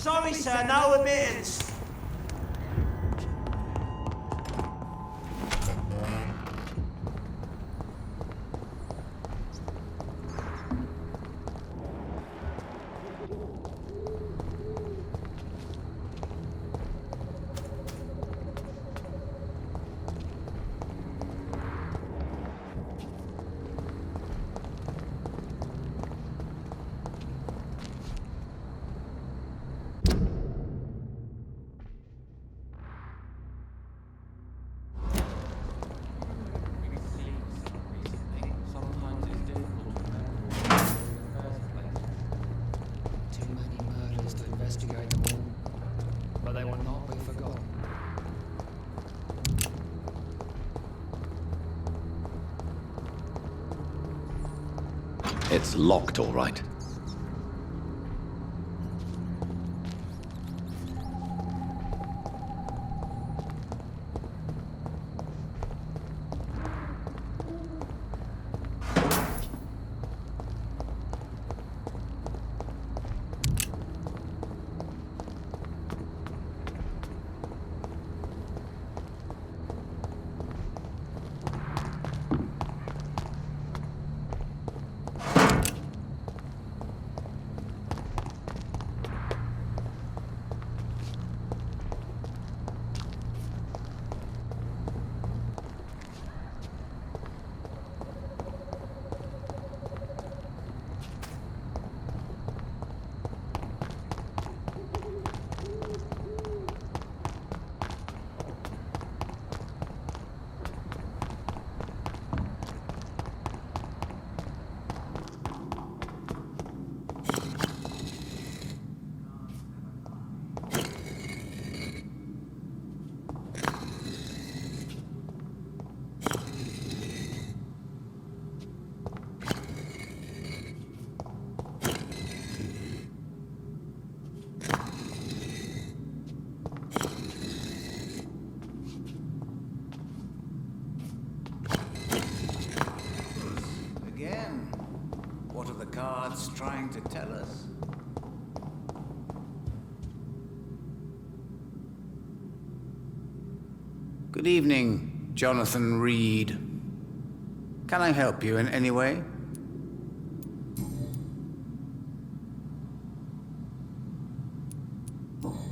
Sorry, sir, no admittance. It's locked, all right. What are the cards trying to tell us? Good evening, Jonathan Reed. Can I help you in any way?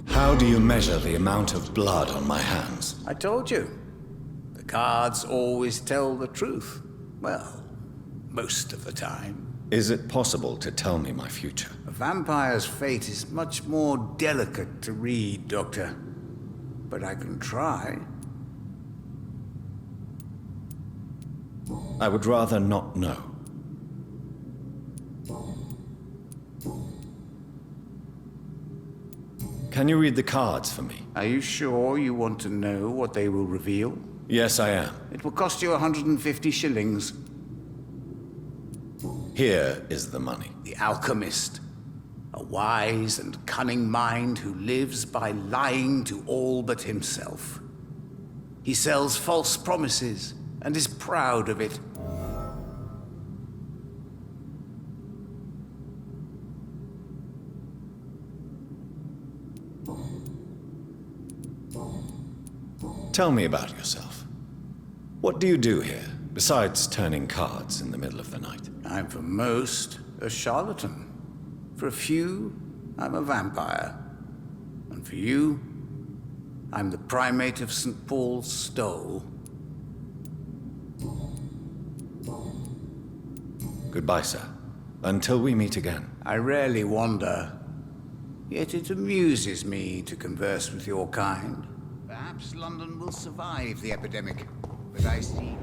How do you measure the amount of blood on my hands? I told you. The cards always tell the truth. Well, most of the time. Is it possible to tell me my future? A vampire's fate is much more delicate to read, Doctor. But I can try. I would rather not know. Can you read the cards for me? Are you sure you want to know what they will reveal? Yes, I am. It will cost you 150 shillings. Here is the money. The alchemist. A wise and cunning mind who lives by lying to all but himself. He sells false promises and is proud of it. Tell me about yourself. What do you do here, besides turning cards in the middle of the night? I'm for most a charlatan. For a few, I'm a vampire. And for you, I'm the primate of St. Paul's Stole. Goodbye, sir. Until we meet again. I rarely wander, yet it amuses me to converse with your kind. Perhaps London will survive the epidemic, but I see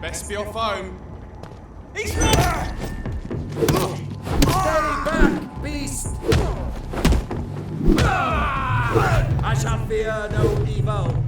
Best be off home. He's Stay back, beast! I shall fear no evil.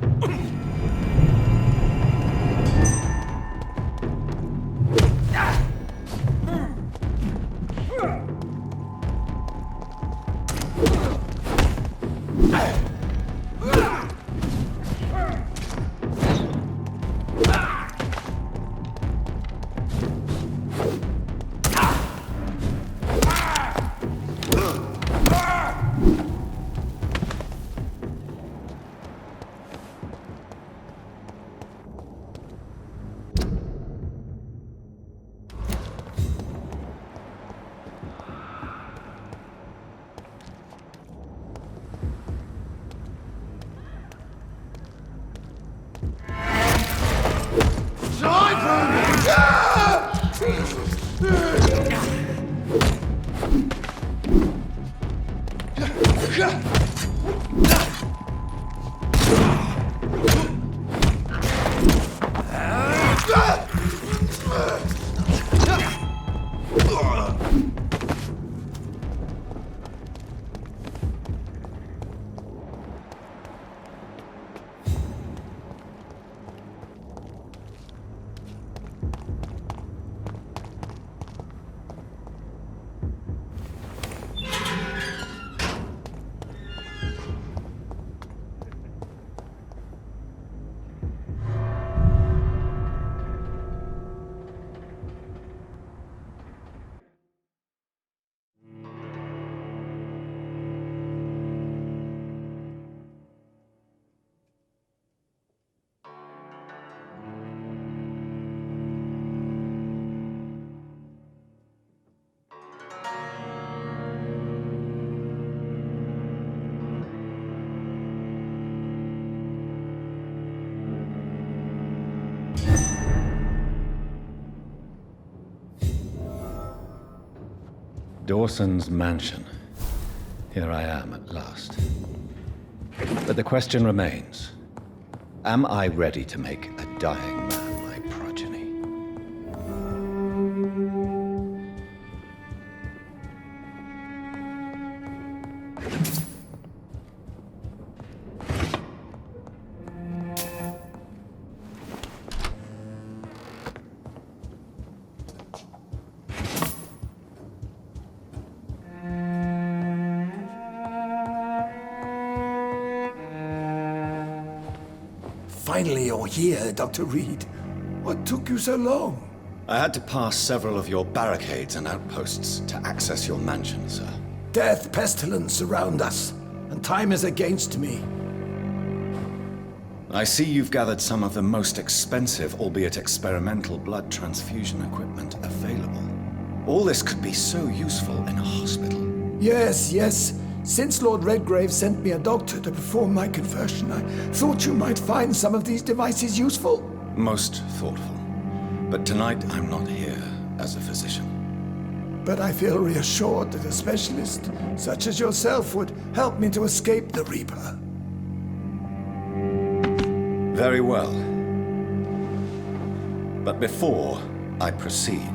Dawson's mansion. Here I am at last. But the question remains, am I ready to make a dying man my progeny? Finally, you're here, Dr. Reed. What took you so long? I had to pass several of your barricades and outposts to access your mansion, sir. Death, pestilence surround us, and time is against me. I see you've gathered some of the most expensive, albeit experimental, blood transfusion equipment available. All this could be so useful in a hospital. Yes, yes. Since Lord Redgrave sent me a doctor to perform my conversion, I thought you might find some of these devices useful. Most thoughtful. But tonight I'm not here as a physician. But I feel reassured that a specialist such as yourself would help me to escape the Reaper. Very well. But before I proceed,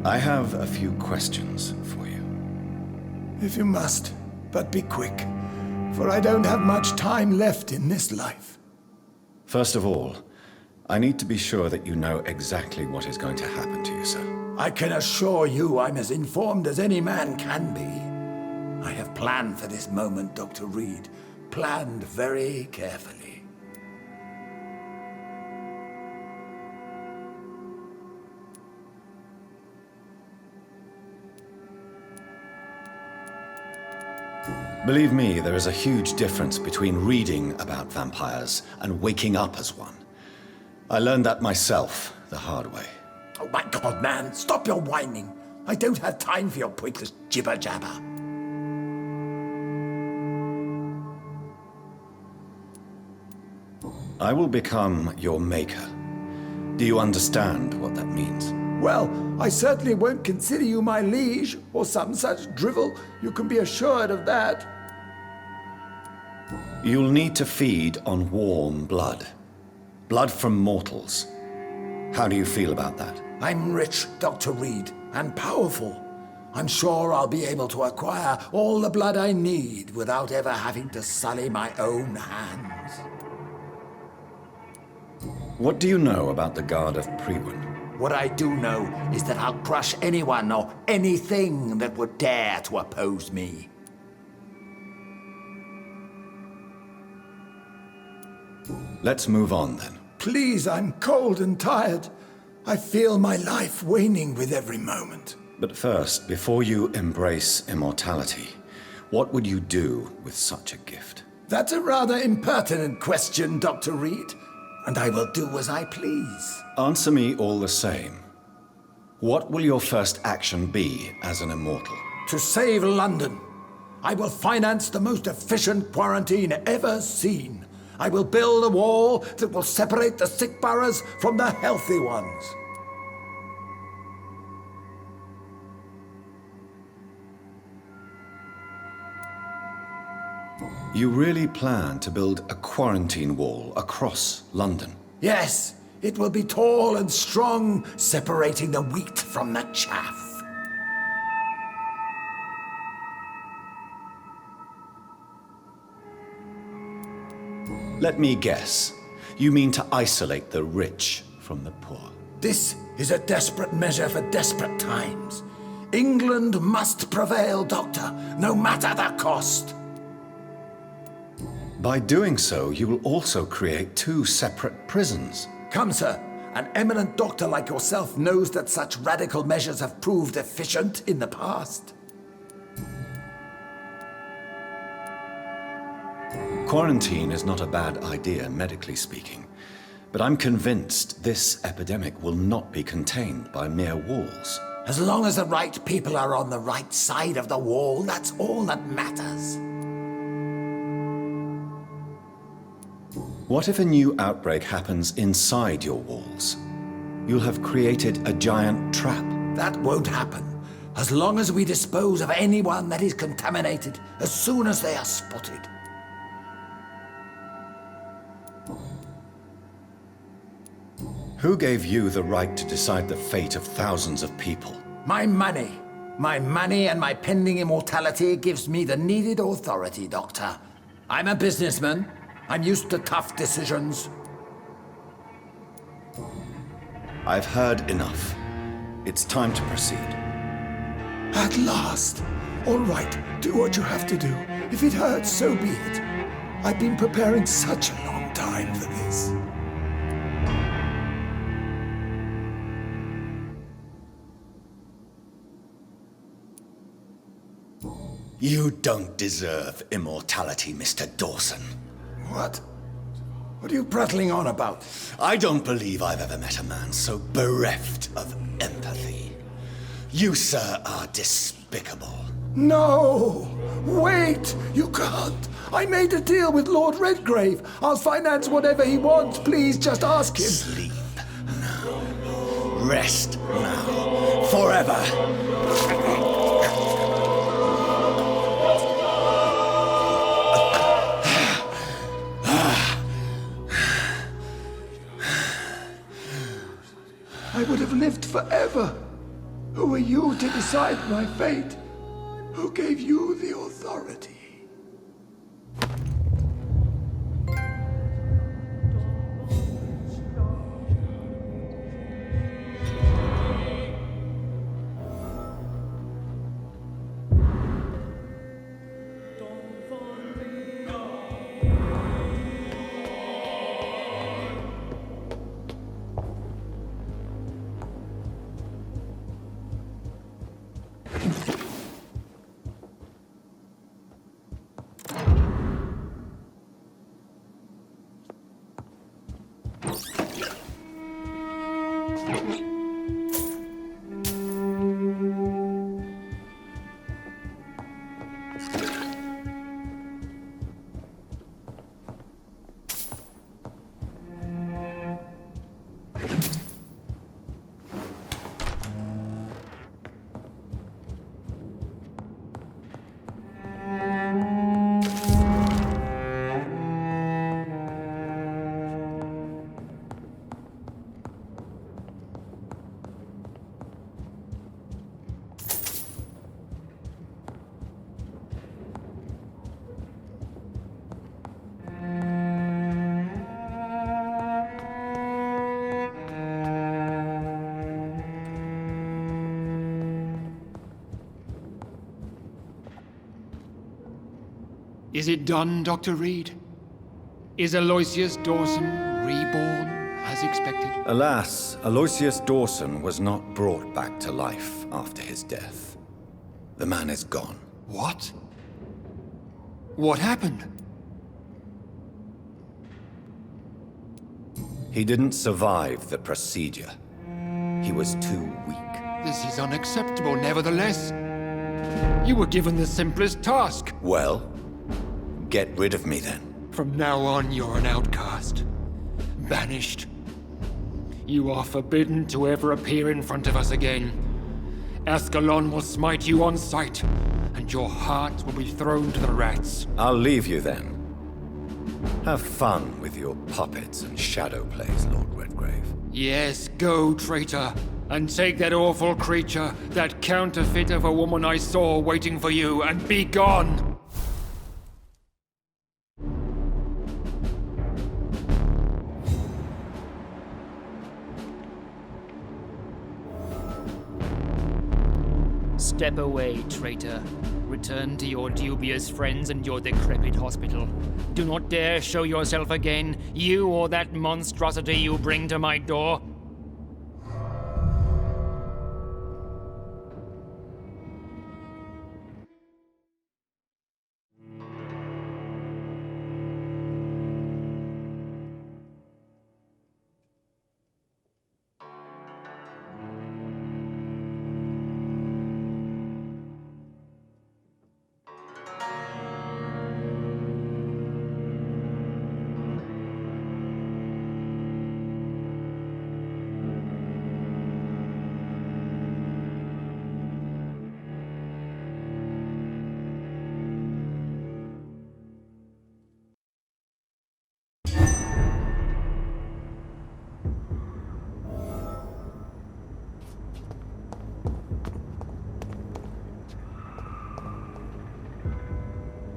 I have a few questions for you. If you must, but be quick, for I don't have much time left in this life. First of all, I need to be sure that you know exactly what is going to happen to you, sir. I can assure you I'm as informed as any man can be. I have planned for this moment, Dr. Reed. Planned very carefully. Believe me, there is a huge difference between reading about vampires and waking up as one. I learned that myself the hard way. Oh my God, man, stop your whining. I don't have time for your pointless jibber-jabber. I will become your maker. Do you understand what that means? Well, I certainly won't consider you my liege, or some such drivel. You can be assured of that. You'll need to feed on warm blood. Blood from mortals. How do you feel about that? I'm rich, Dr. Reed, and powerful. I'm sure I'll be able to acquire all the blood I need without ever having to sully my own hands. What do you know about the Guard of Prewin? What I do know is that I'll crush anyone or anything that would dare to oppose me. Let's move on then. Please, I'm cold and tired. I feel my life waning with every moment. But first, before you embrace immortality, what would you do with such a gift? That's a rather impertinent question, Dr. Reed, and I will do as I please. Answer me all the same. What will your first action be as an immortal? To save London, I will finance the most efficient quarantine ever seen. I will build a wall that will separate the sick boroughs from the healthy ones. You really plan to build a quarantine wall across London? Yes, it will be tall and strong, separating the wheat from the chaff. Let me guess. You mean to isolate the rich from the poor? This is a desperate measure for desperate times. England must prevail, Doctor, no matter the cost. By doing so, you will also create two separate prisons. Come, sir. An eminent doctor like yourself knows that such radical measures have proved efficient in the past. Quarantine is not a bad idea, medically speaking. But I'm convinced this epidemic will not be contained by mere walls. As long as the right people are on the right side of the wall, that's all that matters. What if a new outbreak happens inside your walls? You'll have created a giant trap. That won't happen. As long as we dispose of anyone that is contaminated as soon as they are spotted. Who gave you the right to decide the fate of thousands of people? My money. My money and my pending immortality gives me the needed authority, Doctor. I'm a businessman. I'm used to tough decisions. I've heard enough. It's time to proceed. At last. All right, do what you have to do. If it hurts, so be it. I've been preparing such a long time for this. You don't deserve immortality, Mr. Dawson. What? What are you prattling on about? I don't believe I've ever met a man so bereft of empathy. You, sir, are despicable. No! Wait! You can't! I made a deal with Lord Redgrave. I'll finance whatever he wants. Please, just ask him. Sleep now. Rest now. Forever. I would have lived forever. Who are you to decide my fate? Who gave you the authority? Is it done, Dr. Reed? Is Aloysius Dawson reborn as expected? Alas, Aloysius Dawson was not brought back to life after his death. The man is gone. What? What happened? He didn't survive the procedure. He was too weak. This is unacceptable, nevertheless. You were given the simplest task. Well, get rid of me then. From now on, you're an outcast. Banished. You are forbidden to ever appear in front of us again. Ascalon will smite you on sight, and your heart will be thrown to the rats. I'll leave you then. Have fun with your puppets and shadow plays, Lord Redgrave. Yes, go, traitor, and take that awful creature, that counterfeit of a woman I saw waiting for you, and be gone! Step away, traitor. Return to your dubious friends and your decrepit hospital. Do not dare show yourself again, you or that monstrosity you bring to my door.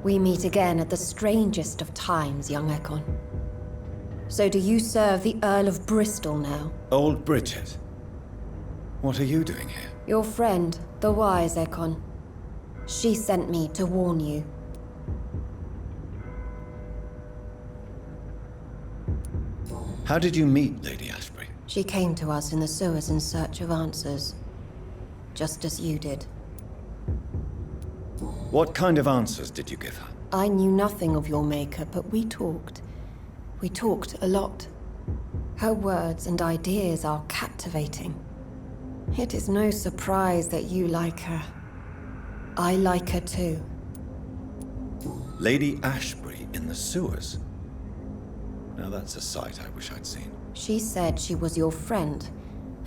We meet again at the strangest of times, young Ekon. So do you serve the Earl of Bristol now? Old Bridget. What are you doing here? Your friend, the wise Ekon. She sent me to warn you. How did you meet Lady Ashbury? She came to us in the sewers in search of answers. Just as you did. What kind of answers did you give her? I knew nothing of your maker, but we talked. We talked a lot. Her words and ideas are captivating. It is no surprise that you like her. I like her too. Lady Ashbury in the sewers? Now that's a sight I wish I'd seen. She said she was your friend,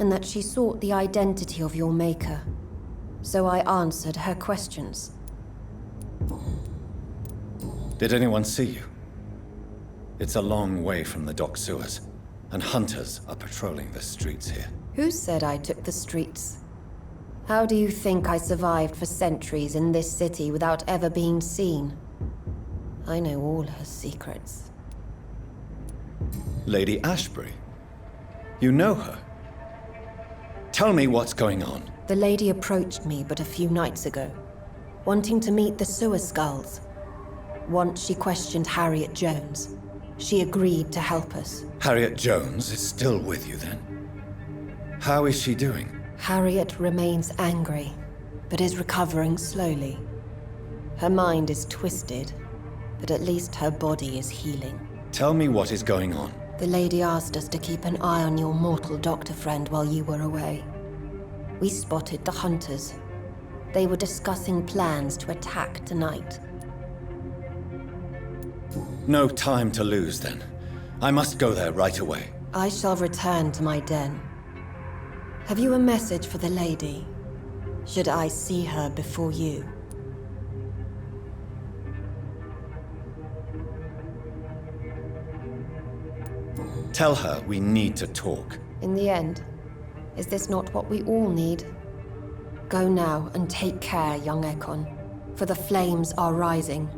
and that she sought the identity of your maker. So I answered her questions. Did anyone see you? It's a long way from the dock sewers, and hunters are patrolling the streets here. Who said I took the streets? How do you think I survived for centuries in this city without ever being seen? I know all her secrets. Lady Ashbury? You know her? Tell me what's going on. The lady approached me but a few nights ago, wanting to meet the sewer skulls. Once she questioned Harriet Jones. She agreed to help us. Harriet Jones is still with you then? How is she doing? Harriet remains angry, but is recovering slowly. Her mind is twisted, but at least her body is healing. Tell me what is going on. The lady asked us to keep an eye on your mortal doctor friend while you were away. We spotted the hunters. They were discussing plans to attack tonight. No time to lose then. I must go there right away. I shall return to my den. Have you a message for the lady? Should I see her before you? Tell her we need to talk. In the end, is this not what we all need? Go now and take care, young Ekon, for the flames are rising.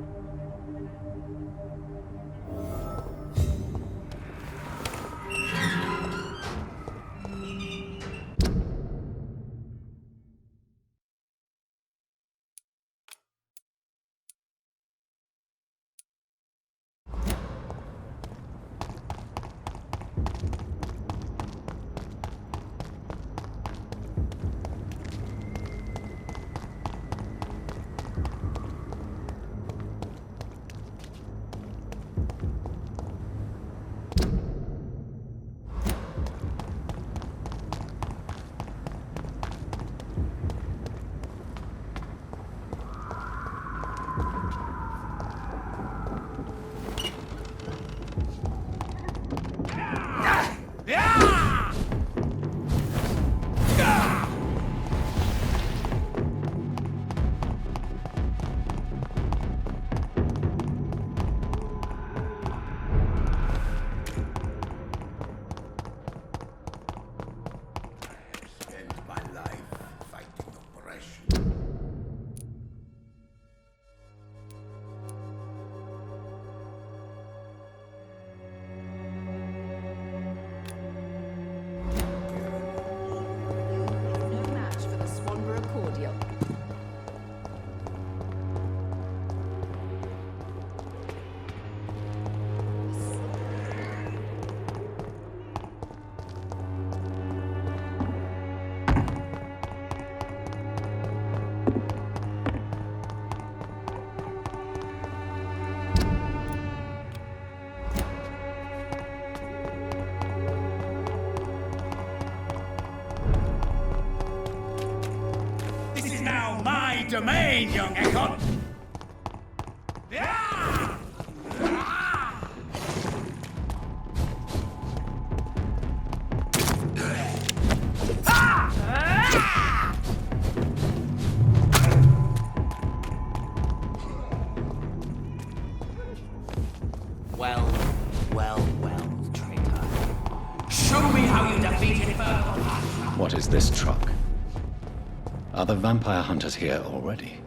domain, young Ekon! Well, traitor. Show me how you defeated Vampyr. What is this truck? Are the vampire hunters here already?